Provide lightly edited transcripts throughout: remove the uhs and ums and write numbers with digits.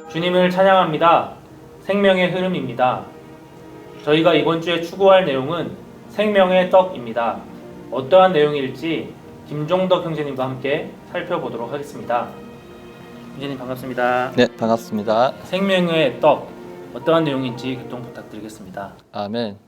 주님을 찬양합니다. 생명의 흐름입니다. 저희가 이번 주에 추구할 내용은 생명의 떡입니다. 어떠한 내용일지 김종덕 형제님과 함께 살펴보도록 하겠습니다. 형제님 반갑습니다. 네, 반갑습니다. 생명의 떡, 어떠한 내용인지 교통 부탁드리겠습니다. 아멘.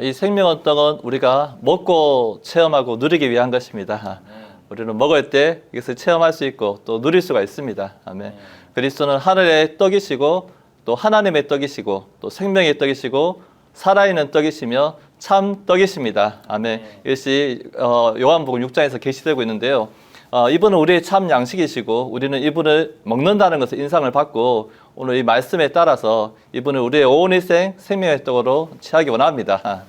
이 생명의 떡은 우리가 먹고 체험하고 누리기 위한 것입니다. 우리는 먹을 때 이것을 체험할 수 있고 또 누릴 수가 있습니다. 아멘. 그리스도는 하늘의 떡이시고 또 하나님의 떡이시고 또 생명의 떡이시고 살아있는 떡이시며 참 떡이십니다. 아멘. 이것이 요한복음 6장에서 계시되고 있는데요. 이분은 우리의 참 양식이시고 우리는 이분을 먹는다는 것을 인상을 받고 오늘 이 말씀에 따라서 이분을 우리의 온 일생 생명의 떡으로 취하기 원합니다.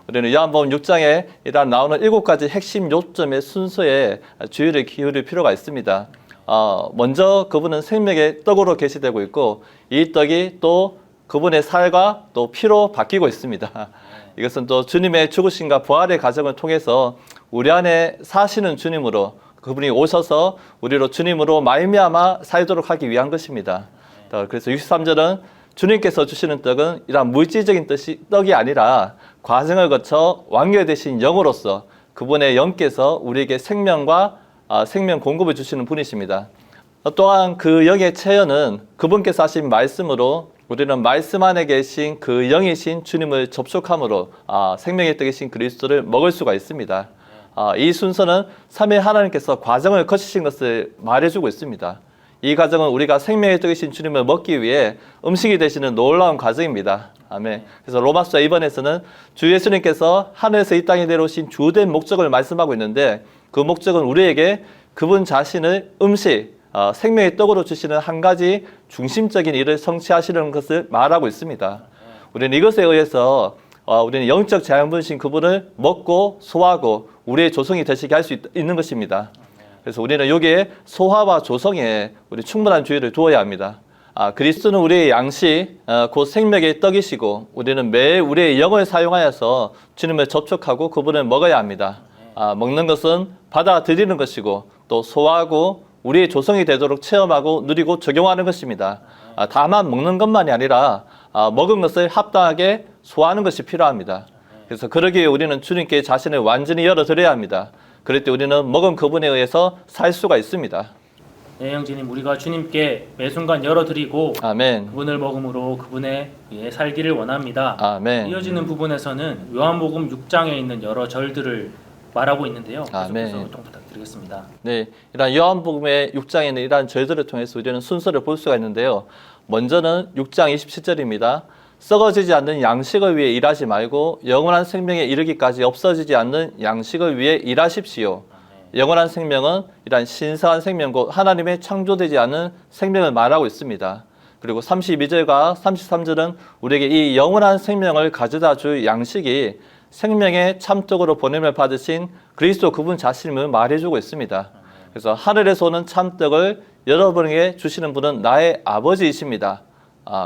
우리는 요한복음 6장에 이란 나오는 7가지 핵심 요점의 순서에 주의를 기울일 필요가 있습니다. 먼저 그분은 생명의 떡으로 계시되고 있고 이 떡이 또 그분의 살과 또 피로 바뀌고 있습니다. 이것은 또 주님의 죽으심과 부활의 과정을 통해서 우리 안에 사시는 주님으로 그분이 오셔서 우리로 주님으로 말미암아 살도록 하기 위한 것입니다. 그래서 63절은 주님께서 주시는 떡은 이런 물질적인 떡이 아니라 과정을 거쳐 완결되신 영으로서 그분의 영께서 우리에게 생명과 생명 공급을 주시는 분이십니다. 또한 그 영의 체현은 그분께서 하신 말씀으로 우리는 말씀 안에 계신 그 영이신 주님을 접촉함으로 생명의 떡이신 그리스도를 먹을 수가 있습니다. 이 순서는 삼위 하나님께서 과정을 거치신 것을 말해주고 있습니다. 이 과정은 우리가 생명의 떡이신 주님을 먹기 위해 음식이 되시는 놀라운 과정입니다. 아멘. 그래서 로마서 2번에서는 주 예수님께서 하늘에서 이 땅에 내려오신 주된 목적을 말씀하고 있는데 그 목적은 우리에게 그분 자신을 음식, 생명의 떡으로 주시는 한 가지 중심적인 일을 성취하시는 것을 말하고 있습니다. 우리는 이것에 의해서 우리는 영적 자연분이신 그분을 먹고 소화하고 우리의 조성이 되시게 할 수 있는 것입니다. 그래서 우리는 여기에 소화와 조성에 우리 충분한 주의를 두어야 합니다. 그리스도는 우리의 양식, 곧 생명의 떡이시고 우리는 매일 우리의 영을 사용하여서 주님을 접촉하고 그분을 먹어야 합니다. 먹는 것은 받아들이는 것이고 또 소화하고 우리의 조성이 되도록 체험하고 누리고 적용하는 것입니다. 다만 먹는 것만이 아니라 먹은 것을 합당하게 소화하는 것이 필요합니다. 그래서 그러기에 우리는 주님께 자신을 완전히 열어드려야 합니다. 그럴 때 우리는 먹은 그분에 의해서 살 수가 있습니다. 네, 형제님, 우리가 주님께 매 순간 열어드리고 아멘. 그분을 먹음으로 그분에 의해 살기를 원합니다. 아멘. 이어지는 부분에서는 요한복음 6장에 있는 여러 절들을 말하고 있는데요. 아멘. 계속해서 교통 부탁드리겠습니다. 네, 이런 요한복음의 6장에는 이러한 절들을 통해서 우리는 순서를 볼 수가 있는데요. 먼저는 6장 27절입니다. 썩어지지 않는 양식을 위해 일하지 말고 영원한 생명에 이르기까지 없어지지 않는 양식을 위해 일하십시오. 영원한 생명은 이러한 신성한 생명 곧 하나님의 창조되지 않은 생명을 말하고 있습니다. 그리고 32절과 33절은 우리에게 이 영원한 생명을 가져다 줄 양식이 생명의 참떡으로 보냄을 받으신 그리스도 그분 자신임을 말해주고 있습니다. 그래서 하늘에서 오는 참떡을 여러분에게 주시는 분은 나의 아버지이십니다.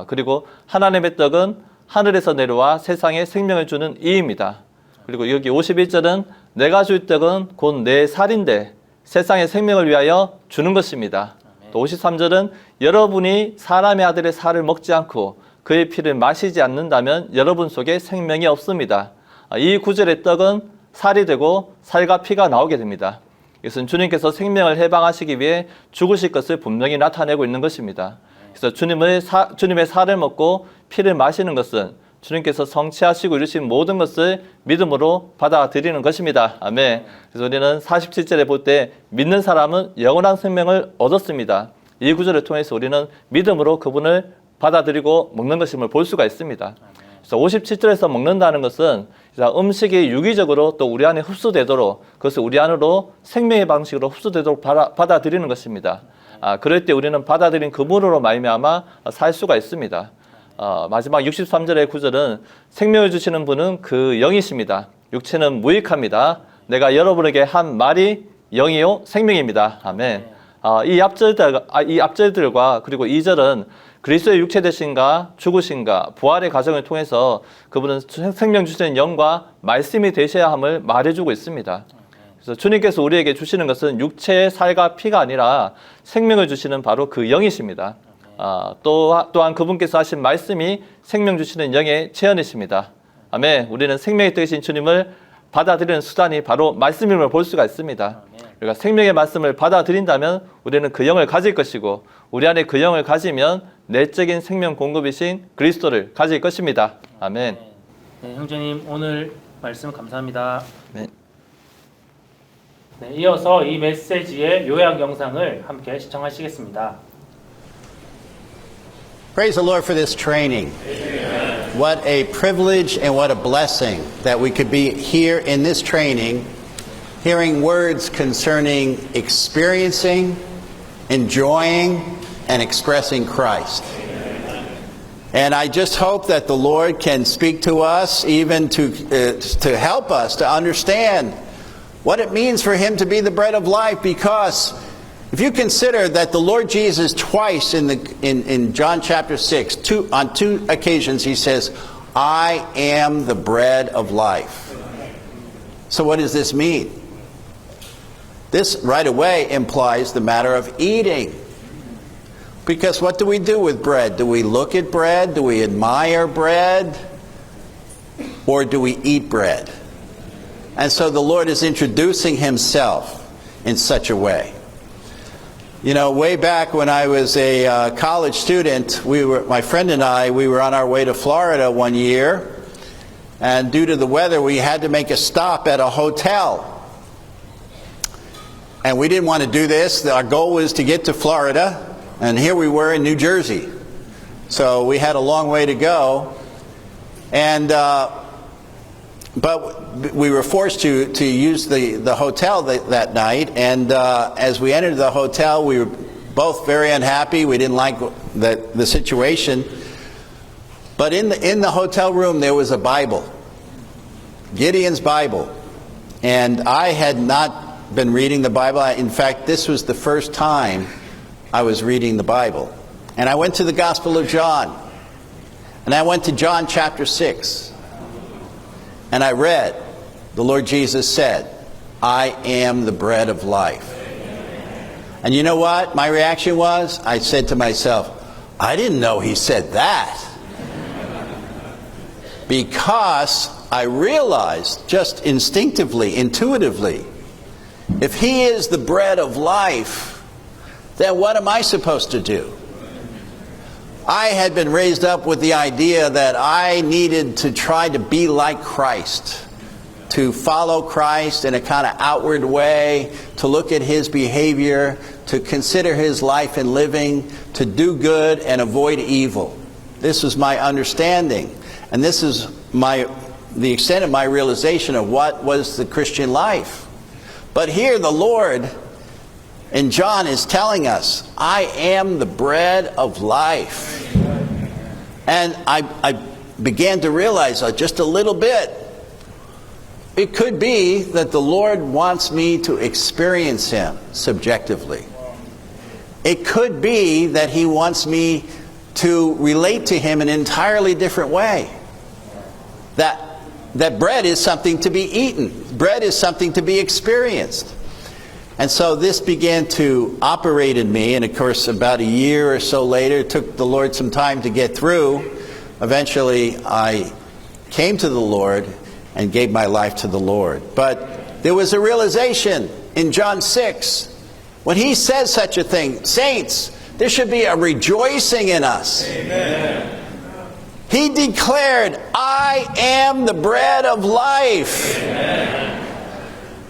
그리고 하나님의 떡은 하늘에서 내려와 세상에 생명을 주는 이입니다. 그리고 여기 51절은 내가 줄 떡은 곧 내 살인데 세상의 생명을 위하여 주는 것입니다. 또 53절은 여러분이 사람의 아들의 살을 먹지 않고 그의 피를 마시지 않는다면 여러분 속에 생명이 없습니다. 이 구절의 떡은 살이 되고 살과 피가 나오게 됩니다. 이것은 주님께서 생명을 해방하시기 위해 죽으실 것을 분명히 나타내고 있는 것입니다. 그래서 주님의 살을 먹고 피를 마시는 것은 주님께서 성취하시고 이루신 모든 것을 믿음으로 받아들이는 것입니다. 아멘. 그래서 우리는 47절에 볼 때 믿는 사람은 영원한 생명을 얻었습니다. 이 구절을 통해서 우리는 믿음으로 그분을 받아들이고 먹는 것임을 볼 수가 있습니다. 그래서 57절에서 먹는다는 것은 음식이 유기적으로 또 우리 안에 흡수되도록 그것을 우리 안으로 생명의 방식으로 흡수되도록 받아들이는 것입니다. 그럴 때 우리는 받아들인 그분으로 말미암아 살 수가 있습니다. 마지막 63절의 구절은 생명을 주시는 분은 그 영이십니다. 육체는 무익합니다. 내가 여러분에게 한 말이 영이요 생명입니다. 아멘. 이 앞절들과 그리고 2절은 그리스도의 육체 되신가 죽으신가 부활의 과정을 통해서 그분은 생명 주시는 영과 말씀이 되셔야 함을 말해주고 있습니다. 그래서 주님께서 우리에게 주시는 것은 육체의 살과 피가 아니라 생명을 주시는 바로 그 영이십니다. 또한 그분께서 하신 말씀이 생명 주시는 영의 체현이십니다. 아멘. 우리는 생명의 뜻이신 주님을 받아들이는 수단이 바로 말씀임을 볼 수가 있습니다. 우리가 생명의 말씀을 받아들인다면 우리는 그 영을 가질 것이고 우리 안에 그 영을 가지면 내적인 생명 공급이신 그리스도를 가질 것입니다. 아멘. 네, 형제님 오늘 말씀 감사합니다. 네. 네, 이어서 이 메시지의 요약 영상을 함께 시청하시겠습니다. Praise the Lord for this training. Amen. What a privilege and what a blessing that we could be here in this training, hearing words concerning experiencing, enjoying, and expressing Christ. Amen. And I just hope that the Lord can speak to us, even to help us to understand what it means for Him to be the bread of life, because if you consider that the Lord Jesus twice in John chapter 6, on two occasions He says, I am the bread of life. So what does this mean? This right away implies the matter of eating. Because what do we do with bread? Do we look at bread? Do we admire bread? Or do we eat bread? And so the Lord is introducing Himself in such a way. You know, way back when I was a college student, my friend and I, we were on our way to Florida one year, and due to the weather, we had to make a stop at a hotel. And we didn't want to do this. Our goal was to get to Florida, and here we were in New Jersey. So we had a long way to go. And but we were forced to use the hotel that night, and as we entered the hotel, we were both very unhappy. We didn't like the situation. But in the hotel room, there was a Bible, Gideon's Bible. And I had not been reading the Bible. In fact, this was the first time I was reading the Bible. And I went to the Gospel of John. And I went to John chapter 6. And I read, the Lord Jesus said, I am the bread of life. And you know what my reaction was? I said to myself, I didn't know He said that. Because I realized just instinctively, intuitively, if He is the bread of life, then what am I supposed to do? I had been raised up with the idea that I needed to try to be like Christ, to follow Christ in a kind of outward way, to look at His behavior, to consider His life and living, to do good and avoid evil. This was my understanding, and this is the extent of my realization of what was the Christian life. But here the Lord and John is telling us, I am the bread of life. And I began to realize just a little bit, it could be that the Lord wants me to experience Him subjectively. It could be that He wants me to relate to Him in an entirely different way. That bread is something to be eaten. Bread is something to be experienced. And so this began to operate in me, and of course about a year or so later, it took the Lord some time to get through. Eventually I came to the Lord and gave my life to the Lord. But there was a realization in John 6, when He says such a thing, saints, there should be a rejoicing in us. Amen. He declared, I am the bread of life. Amen.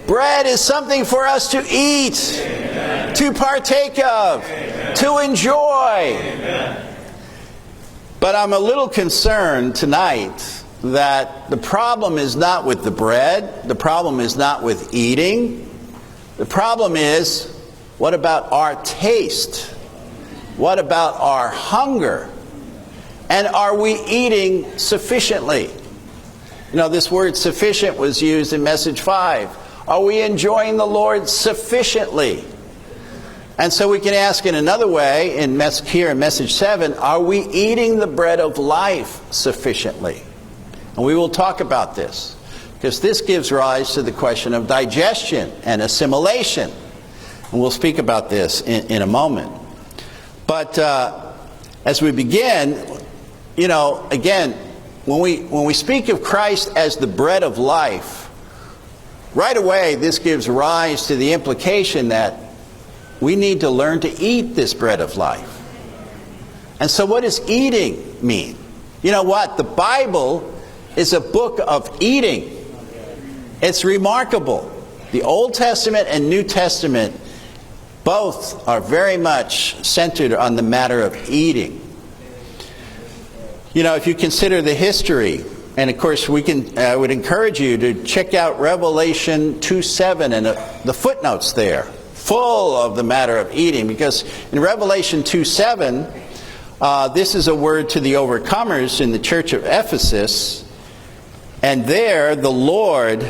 Bread is something for us to eat, Amen. To partake of, Amen. To enjoy. Amen. But I'm a little concerned tonight that the problem is not with the bread, the problem is not with eating. The problem is, what about our taste? What about our hunger? And are we eating sufficiently? You know, this word sufficient was used in Message 5. Are we enjoying the Lord sufficiently? And so we can ask in another way, here in Message 7, are we eating the bread of life sufficiently? And we will talk about this, because this gives rise to the question of digestion and assimilation. And we'll speak about this in a moment. But as we begin, again, when we speak of Christ as the bread of life, right away this gives rise to the implication that we need to learn to eat this bread of life. And so what does eating mean? You know what? The Bible is a book of eating. It's remarkable. The Old Testament and New Testament both are very much centered on the matter of eating. If you consider the history, and of course I would encourage you to check out Revelation 2:7 and the footnotes there, full of the matter of eating, because in Revelation 2:7, this is a word to the overcomers in the church of Ephesus, and there the Lord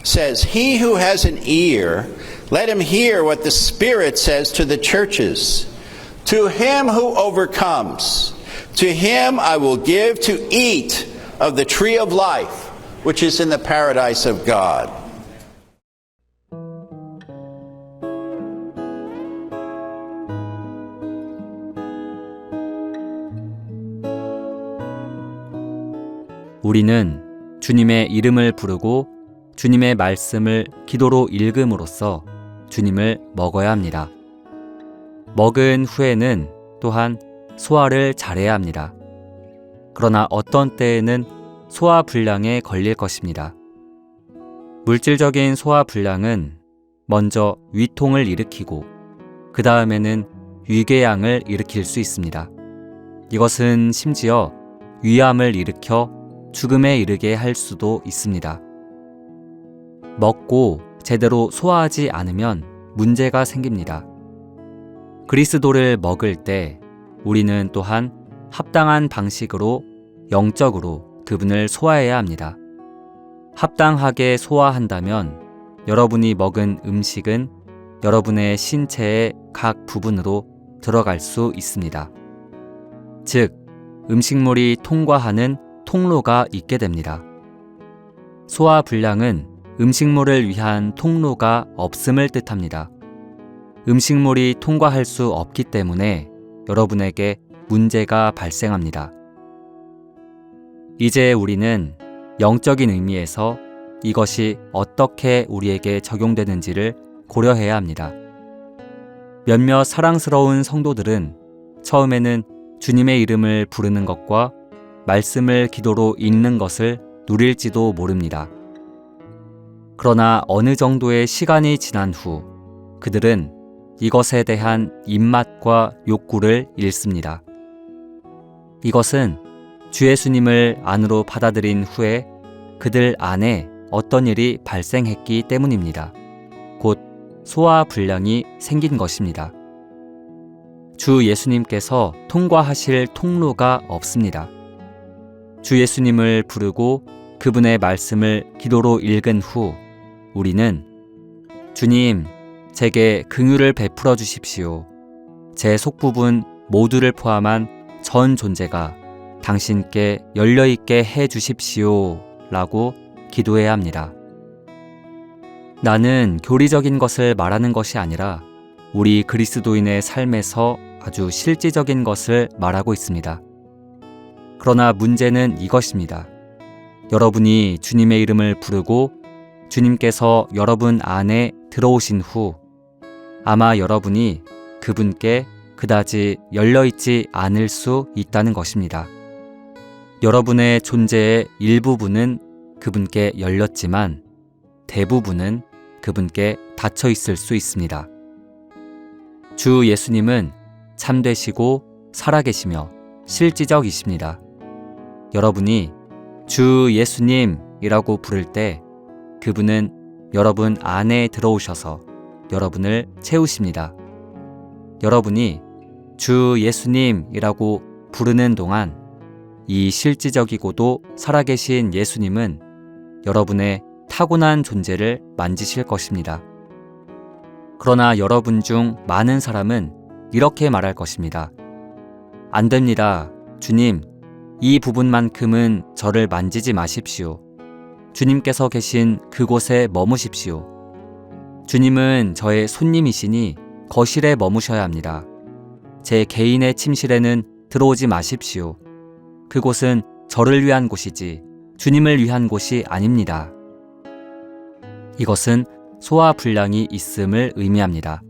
says, "He who has an ear, let him hear what the Spirit says to the churches. To him who overcomes, to him I will give to eat of the tree of life, which is in the paradise of God." 우리는 주님의 이름을 부르고 주님의 말씀을 기도로 읽음으로써 주님을 먹어야 합니다. 먹은 후에는 또한 소화를 잘해야 합니다. 그러나 어떤 때에는 소화불량에 걸릴 것입니다. 물질적인 소화불량은 먼저 위통을 일으키고 그 다음에는 위궤양을 일으킬 수 있습니다. 이것은 심지어 위암을 일으켜 죽음에 이르게 할 수도 있습니다. 먹고 제대로 소화하지 않으면 문제가 생깁니다. 그리스도를 먹을 때 우리는 또한 합당한 방식으로 영적으로 그분을 소화해야 합니다. 합당하게 소화한다면 여러분이 먹은 음식은 여러분의 신체의 각 부분으로 들어갈 수 있습니다. 즉, 음식물이 통과하는 통로가 있게 됩니다. 소화불량은 음식물을 위한 통로가 없음을 뜻합니다. 음식물이 통과할 수 없기 때문에 여러분에게 문제가 발생합니다. 이제 우리는 영적인 의미에서 이것이 어떻게 우리에게 적용되는지를 고려해야 합니다. 몇몇 사랑스러운 성도들은 처음에는 주님의 이름을 부르는 것과 말씀을 기도로 읽는 것을 누릴지도 모릅니다. 그러나 어느 정도의 시간이 지난 후 그들은 이것에 대한 입맛과 욕구를 잃습니다. 이것은 주 예수님을 안으로 받아들인 후에 그들 안에 어떤 일이 발생했기 때문입니다. 곧 소화불량이 생긴 것입니다. 주 예수님께서 통과하실 통로가 없습니다. 주 예수님을 부르고 그분의 말씀을 기도로 읽은 후 우리는 주님, 제게 긍휼을 베풀어 주십시오. 제 속부분 모두를 포함한 전 존재가 당신께 열려있게 해 주십시오 라고 기도해야 합니다. 나는 교리적인 것을 말하는 것이 아니라 우리 그리스도인의 삶에서 아주 실질적인 것을 말하고 있습니다. 그러나 문제는 이것입니다. 여러분이 주님의 이름을 부르고 주님께서 여러분 안에 들어오신 후 아마 여러분이 그분께 그다지 열려있지 않을 수 있다는 것입니다. 여러분의 존재의 일부분은 그분께 열렸지만 대부분은 그분께 닫혀 있을 수 있습니다. 주 예수님은 참되시고 살아계시며 실지적이십니다. 여러분이 주 예수님이라고 부를 때 그분은 여러분 안에 들어오셔서 여러분을 채우십니다. 여러분이 주 예수님이라고 부르는 동안 이 실지적이고도 살아계신 예수님은 여러분의 타고난 존재를 만지실 것입니다. 그러나 여러분 중 많은 사람은 이렇게 말할 것입니다. 안 됩니다. 주님, 이 부분만큼은 저를 만지지 마십시오. 주님께서 계신 그곳에 머무십시오. 주님은 저의 손님이시니 거실에 머무셔야 합니다. 제 개인의 침실에는 들어오지 마십시오. 그곳은 저를 위한 곳이지 주님을 위한 곳이 아닙니다. 이것은 소화 불량이 있음을 의미합니다.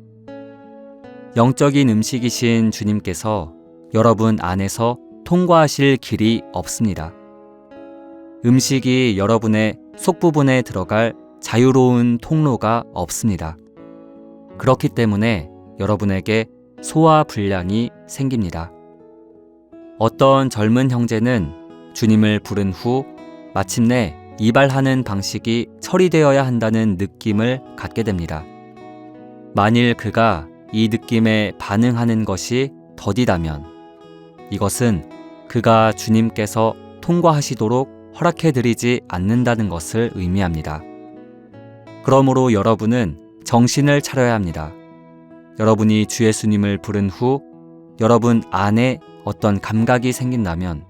영적인 음식이신 주님께서 여러분 안에서 통과하실 길이 없습니다. 음식이 여러분의 속부분에 들어갈 자유로운 통로가 없습니다. 그렇기 때문에 여러분에게 소화 불량이 생깁니다. 어떤 젊은 형제는 주님을 부른 후 마침내 이발하는 방식이 처리되어야 한다는 느낌을 갖게 됩니다. 만일 그가 이 느낌에 반응하는 것이 더디다면 이것은 그가 주님께서 통과하시도록 허락해드리지 않는다는 것을 의미합니다. 그러므로 여러분은 정신을 차려야 합니다. 여러분이 주 예수님을 부른 후 여러분 안에 어떤 감각이 생긴다면,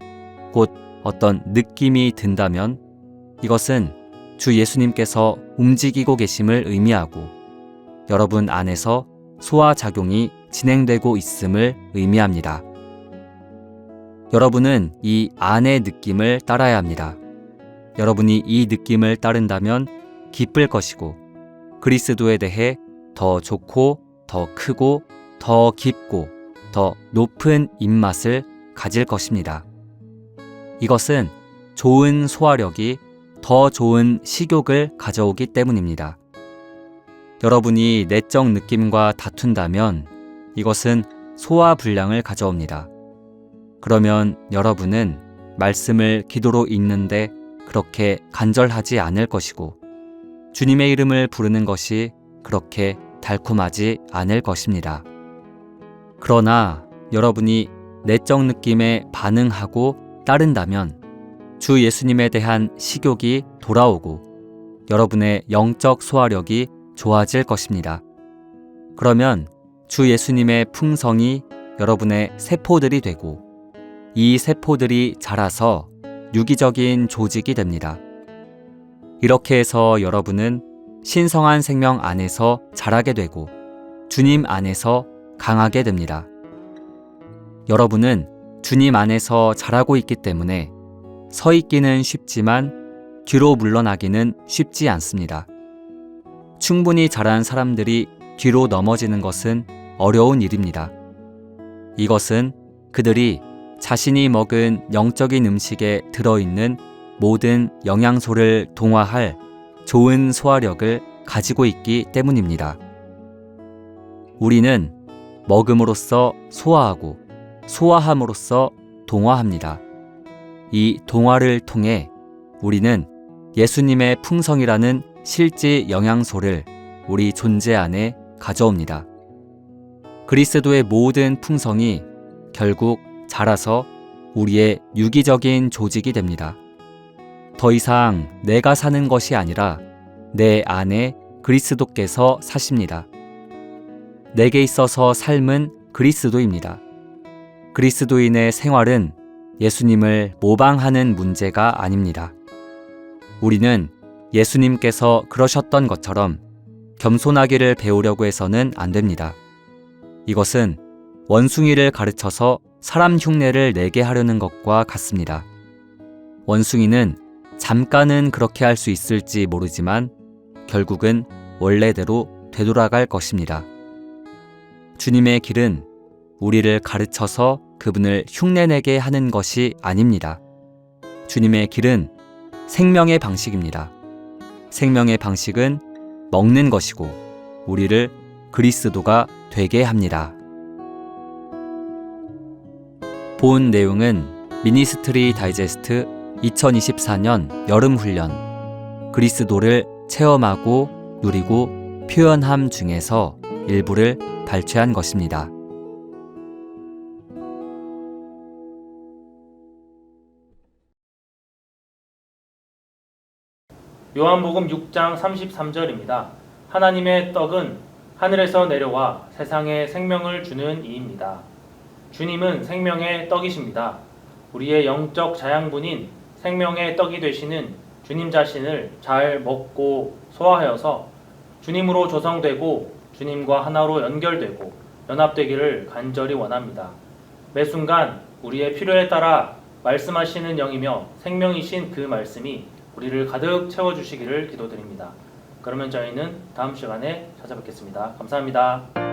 곧 어떤 느낌이 든다면 이것은 주 예수님께서 움직이고 계심을 의미하고 여러분 안에서 소화작용이 진행되고 있음을 의미합니다. 여러분은 이 안의 느낌을 따라야 합니다. 여러분이 이 느낌을 따른다면 기쁠 것이고 그리스도에 대해 더 좋고 더 크고 더 깊고 더 높은 입맛을 가질 것입니다. 이것은 좋은 소화력이 더 좋은 식욕을 가져오기 때문입니다. 여러분이 내적 느낌과 다툰다면 이것은 소화 불량을 가져옵니다. 그러면 여러분은 말씀을 기도로 읽는데 그렇게 간절하지 않을 것이고 주님의 이름을 부르는 것이 그렇게 달콤하지 않을 것입니다. 그러나 여러분이 내적 느낌에 반응하고 따른다면 주 예수님에 대한 식욕이 돌아오고 여러분의 영적 소화력이 좋아질 것입니다. 그러면 주 예수님의 풍성이 여러분의 세포들이 되고 이 세포들이 자라서 유기적인 조직이 됩니다. 이렇게 해서 여러분은 신성한 생명 안에서 자라게 되고 주님 안에서 강하게 됩니다. 여러분은 주님 안에서 자라고 있기 때문에 서 있기는 쉽지만 뒤로 물러나기는 쉽지 않습니다. 충분히 자란 사람들이 뒤로 넘어지는 것은 어려운 일입니다. 이것은 그들이 자신이 먹은 영적인 음식에 들어있는 모든 영양소를 동화할 좋은 소화력을 가지고 있기 때문입니다. 우리는 먹음으로써 소화하고 소화함으로써 동화합니다. 이 동화를 통해 우리는 예수님의 풍성이라는 실제 영양소를 우리 존재 안에 가져옵니다. 그리스도의 모든 풍성이 결국 자라서 우리의 유기적인 조직이 됩니다. 더 이상 내가 사는 것이 아니라 내 안에 그리스도께서 사십니다. 내게 있어서 삶은 그리스도입니다. 그리스도인의 생활은 예수님을 모방하는 문제가 아닙니다. 우리는 예수님께서 그러셨던 것처럼 겸손하기를 배우려고 해서는 안 됩니다. 이것은 원숭이를 가르쳐서 사람 흉내를 내게 하려는 것과 같습니다. 원숭이는 잠깐은 그렇게 할 수 있을지 모르지만 결국은 원래대로 되돌아갈 것입니다. 주님의 길은 우리를 가르쳐서 그분을 흉내내게 하는 것이 아닙니다. 주님의 길은 생명의 방식입니다. 생명의 방식은 먹는 것이고 우리를 그리스도가 되게 합니다. 본 내용은 미니스트리 다이제스트 2024년 여름훈련 그리스도를 체험하고 누리고 표현함 중에서 일부를 발췌한 것입니다. 요한복음 6장 33절입니다. 하나님의 떡은 하늘에서 내려와 세상에 생명을 주는 이입니다. 주님은 생명의 떡이십니다. 우리의 영적 자양분인 생명의 떡이 되시는 주님 자신을 잘 먹고 소화하여서 주님으로 조성되고 주님과 하나로 연결되고 연합되기를 간절히 원합니다. 매 순간 우리의 필요에 따라 말씀하시는 영이며 생명이신 그 말씀이 우리를 가득 채워주시기를 기도드립니다. 그러면 저희는 다음 시간에 찾아뵙겠습니다. 감사합니다.